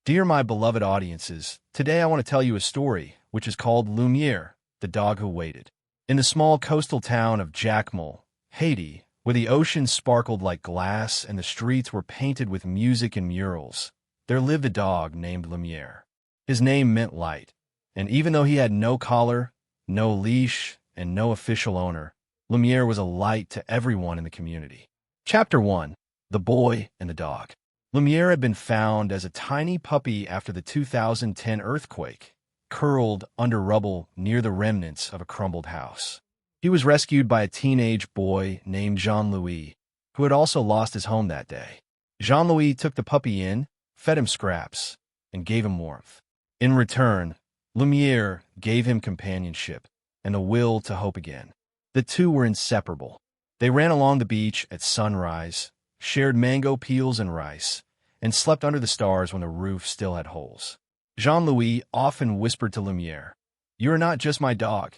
Dear my beloved audiences, today I want to tell you a story which is called Lumiere, the Dog Who Waited. In the small coastal town of Jacmel, Haiti, where the ocean sparkled like glass and the streets were painted with music and murals, there lived a dog named Lumiere. His name meant light, and even though he had no collar, no leash, and no official owner, Lumiere was a light to everyone in the community. Chapter 1. The Boy and the Dog. Lumiere had been found as a tiny puppy after the 2010 earthquake, curled under rubble near the remnants of a crumbled house. He was rescued by a teenage boy named Jean-Louis, who had also lost his home that day. Jean-Louis took the puppy in, fed him scraps, and gave him warmth. In return, Lumiere gave him companionship and the will to hope again. The two were inseparable. They ran along the beach at sunrise, shared mango peels and rice, and slept under the stars when the roof still had holes. Jean-Louis often whispered to Lumiere, "You are not just my dog,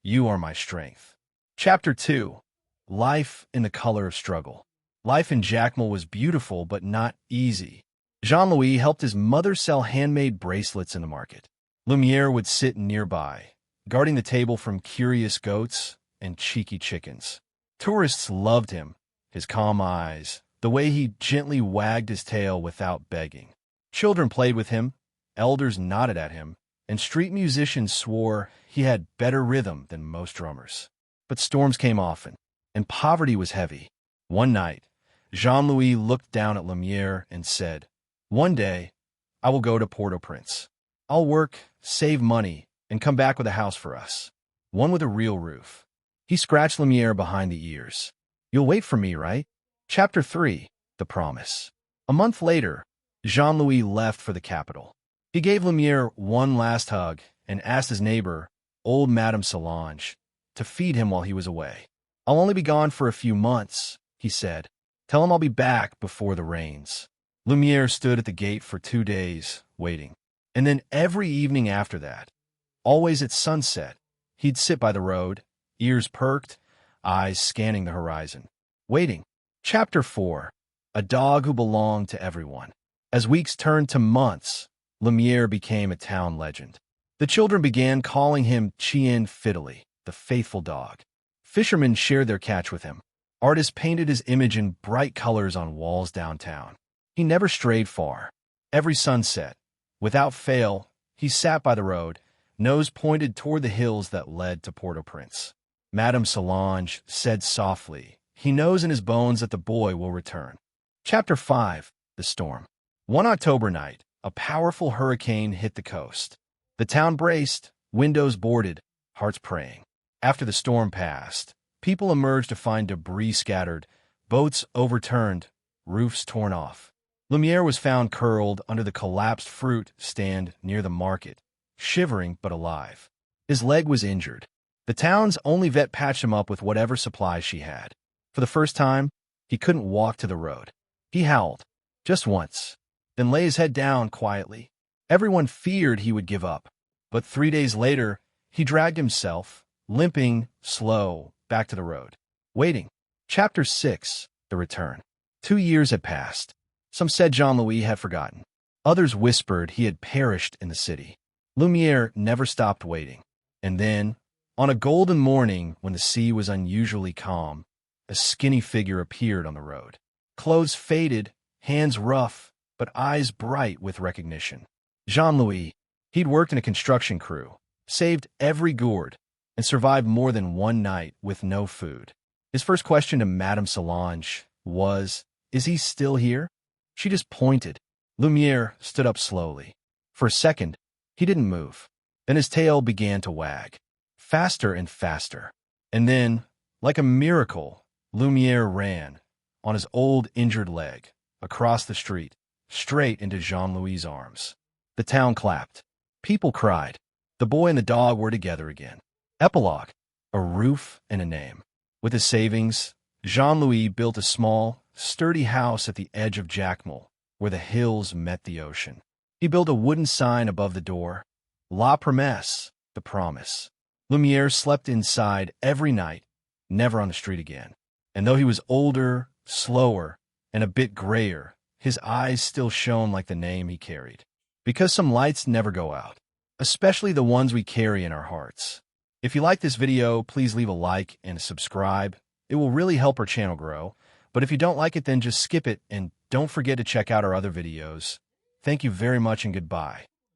you are my strength." Chapter 2. Life in the Color of Struggle. Life in Jacmel was beautiful but not easy. Jean-Louis helped his mother sell handmade bracelets in the market. Lumiere would sit nearby, guarding the table from curious goats and cheeky chickens. Tourists loved him, his calm eyes, the way he gently wagged his tail without begging. Children played with him, elders nodded at him, and street musicians swore he had better rhythm than most drummers. But storms came often, and poverty was heavy. One night, Jean-Louis looked down at Lumiere and said, "One day, I will go to Port-au-Prince. I'll work, save money, and come back with a house for us. One with a real roof." He scratched Lumiere behind the ears. "You'll wait for me, right?" Chapter 3. The Promise. A month later, Jean-Louis left for the capital. He gave Lumiere one last hug and asked his neighbor, old Madame Solange, to feed him while he was away. "I'll only be gone for a few months," he said. "Tell him I'll be back before the rains." Lumiere stood at the gate for 2 days, waiting. And then every evening after that, always at sunset, he'd sit by the road, ears perked, eyes scanning the horizon, waiting. Chapter 4. A Dog Who Belonged to Everyone. As weeks turned to months, Lumiere became a town legend. The children began calling him Chien Fiddly, the faithful dog. Fishermen shared their catch with him. Artists painted his image in bright colors on walls downtown. He never strayed far. Every sunset, without fail, he sat by the road, nose pointed toward the hills that led to Port-au-Prince. Madame Solange said softly, "He knows in his bones that the boy will return." Chapter 5. The Storm. One October night, a powerful hurricane hit the coast. The town braced, windows boarded, hearts praying. After the storm passed, people emerged to find debris scattered, boats overturned, roofs torn off. Lumiere was found curled under the collapsed fruit stand near the market, shivering but alive. His leg was injured. The town's only vet patched him up with whatever supplies she had. For the first time, he couldn't walk to the road. He howled, just once, then lay his head down quietly. Everyone feared he would give up, but 3 days later, he dragged himself, limping, slow, back to the road, waiting. Chapter 6. The Return. 2 years had passed. Some said Jean-Louis had forgotten. Others whispered he had perished in the city. Lumiere never stopped waiting. And then, on a golden morning when the sea was unusually calm, a skinny figure appeared on the road. Clothes faded, hands rough, but eyes bright with recognition. Jean-Louis. He'd worked in a construction crew, saved every gourd, and survived more than one night with no food. His first question to Madame Solange was, "Is he still here?" She just pointed. Lumiere stood up slowly. For a second, he didn't move. Then his tail began to wag, faster and faster. And then, like a miracle, Lumiere ran, on his old injured leg, across the street, straight into Jean-Louis' arms. The town clapped. People cried. The boy and the dog were together again. Epilogue. A roof and a name. With his savings, Jean-Louis built a small, sturdy house at the edge of Jacmel, where the hills met the ocean. He built a wooden sign above the door, La Promesse, the promise. Lumiere slept inside every night, never on the street again. And though he was older, slower, and a bit grayer, his eyes still shone like the name he carried. Because some lights never go out, especially the ones we carry in our hearts. If you like this video, please leave a like and subscribe. It will really help our channel grow. But if you don't like it, then just skip it and don't forget to check out our other videos. Thank you very much and goodbye.